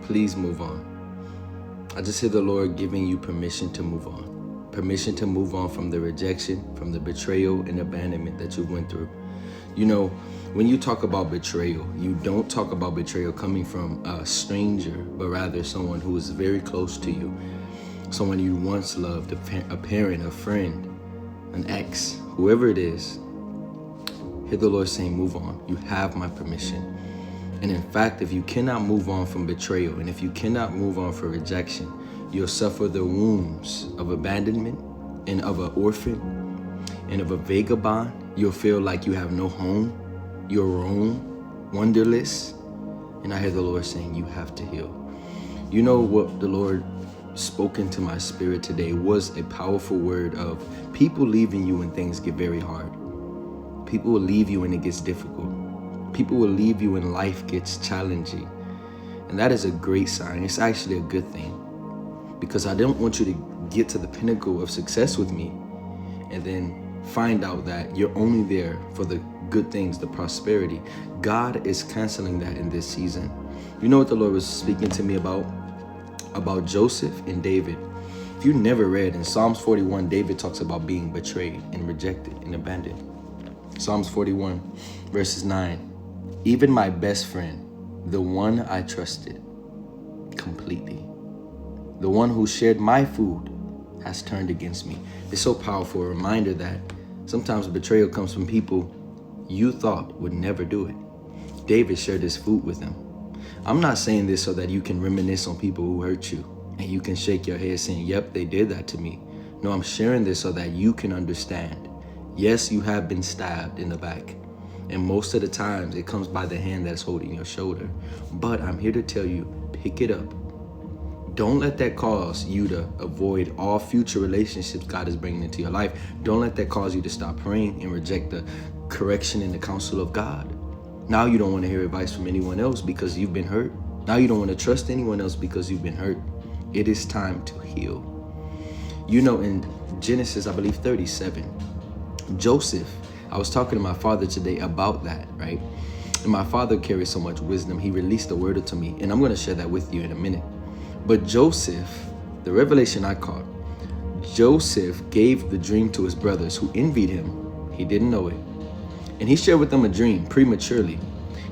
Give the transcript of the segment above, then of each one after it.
please move on. I just hear the Lord giving you permission to move on. Permission to move on from the rejection, from the betrayal and abandonment that you went through. You know, when you talk about betrayal, you don't talk about betrayal coming from a stranger, but rather someone who is very close to you. Someone you once loved, a parent, a friend, an ex, whoever it is. Hear the Lord saying, move on. You have my permission. And in fact, if you cannot move on from betrayal, and if you cannot move on from rejection, you'll suffer the wounds of abandonment and of an orphan and of a vagabond. You'll feel like you have no home, you're roam, wonderless. And I hear the Lord saying, you have to heal. You know what the Lord spoke into my spirit today was a powerful word of people leaving you when things get very hard. People will leave you when it gets difficult. People will leave you when life gets challenging. And that is a great sign. It's actually a good thing, because I don't want you to get to the pinnacle of success with me and then find out that you're only there for the good things, the prosperity. God is canceling that in this season. You know what the Lord was speaking to me about Joseph and David. If you never read, in Psalms 41, David talks about being betrayed and rejected and abandoned. Psalms 41, verses 9. Even my best friend, the one I trusted completely, the one who shared my food, has turned against me. It's so powerful, a reminder that sometimes betrayal comes from people you thought would never do it. David shared his food with them. I'm not saying this so that you can reminisce on people who hurt you and you can shake your head saying, yep, they did that to me. No, I'm sharing this so that you can understand. Yes, you have been stabbed in the back. And most of the times it comes by the hand that's holding your shoulder. But I'm here to tell you, pick it up. Don't let that cause you to avoid all future relationships God is bringing into your life. Don't let that cause you to stop praying and reject the correction and the counsel of God. Now you don't want to hear advice from anyone else because you've been hurt. Now you don't want to trust anyone else because you've been hurt. It is time to heal. You know, in Genesis, I believe 37, Joseph, I was talking to my father today about that, right? And my father carries so much wisdom. He released a word to me, and I'm going to share that with you in a minute. But Joseph, the revelation I caught, Joseph gave the dream to his brothers who envied him. He didn't know it. And he shared with them a dream prematurely.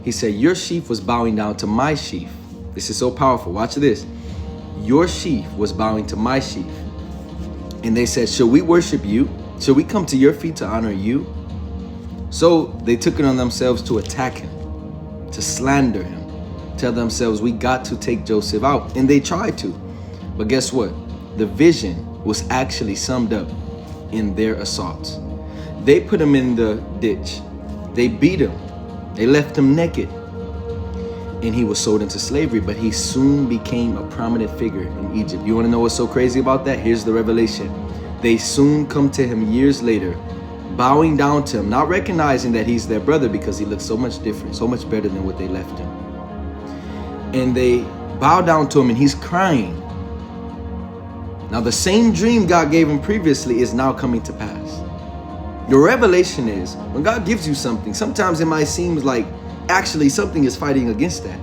He said, your sheaf was bowing down to my sheaf. This is so powerful. Watch this. Your sheaf was bowing to my sheaf. And they said, shall we worship you? Shall we come to your feet to honor you? So they took it on themselves to attack him, to slander him, tell themselves, we got to take Joseph out. And they tried to. But guess what? The vision was actually summed up in their assaults. They put him in the ditch. They beat him. They left him naked. And he was sold into slavery, but he soon became a prominent figure in Egypt. You want to know what's so crazy about that? Here's the revelation. They soon come to him years later, bowing down to him, not recognizing that he's their brother because he looks so much different, so much better than what they left him. And they bow down to him and he's crying. Now the same dream God gave him previously is now coming to pass. The revelation is, when God gives you something, sometimes it might seem like actually something is fighting against that.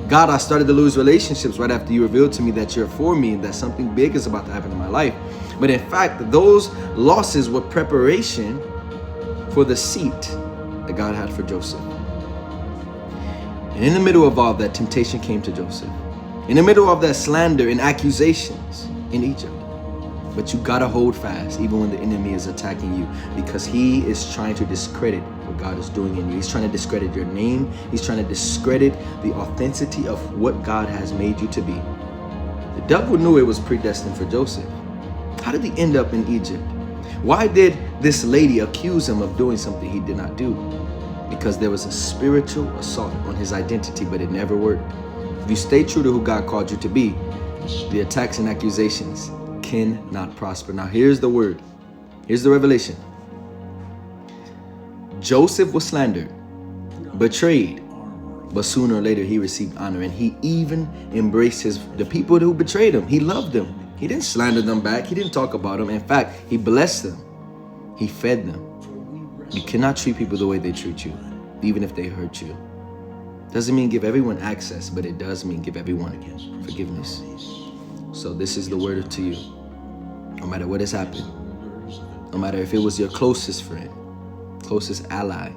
God, I started to lose relationships right after you revealed to me that you're for me and that something big is about to happen in my life. But in fact, those losses were preparation for the seat that God had for Joseph. And in the middle of all that, temptation came to Joseph. In the middle of that slander and accusations in Egypt. But you gotta hold fast even when the enemy is attacking you, because he is trying to discredit what God is doing in you. He's trying to discredit your name. He's trying to discredit the authenticity of what God has made you to be. The devil knew it was predestined for Joseph. How did he end up in Egypt? Why did this lady accuse him of doing something he did not do? Because there was a spiritual assault on his identity, but it never worked. If you stay true to who God called you to be, the attacks and accusations cannot prosper. Now here's the word. Here's the revelation. Joseph was slandered, betrayed, but sooner or later he received honor, and he even embraced the people who betrayed him. He loved them. He didn't slander them back. He didn't talk about them. In fact, he blessed them. He fed them. You cannot treat people the way they treat you, even if they hurt you. Doesn't mean give everyone access, but it does mean give everyone forgiveness. So this is the word to you. No matter what has happened, no matter if it was your closest friend, closest ally,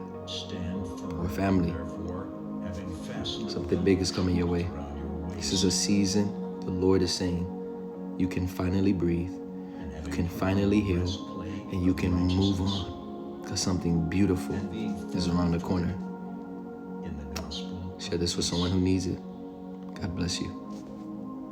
or family, something big is coming your way. This is a season the Lord is saying you can finally breathe, you can finally heal, and you can move on because something beautiful is around the corner. Share this with someone who needs it. God bless you.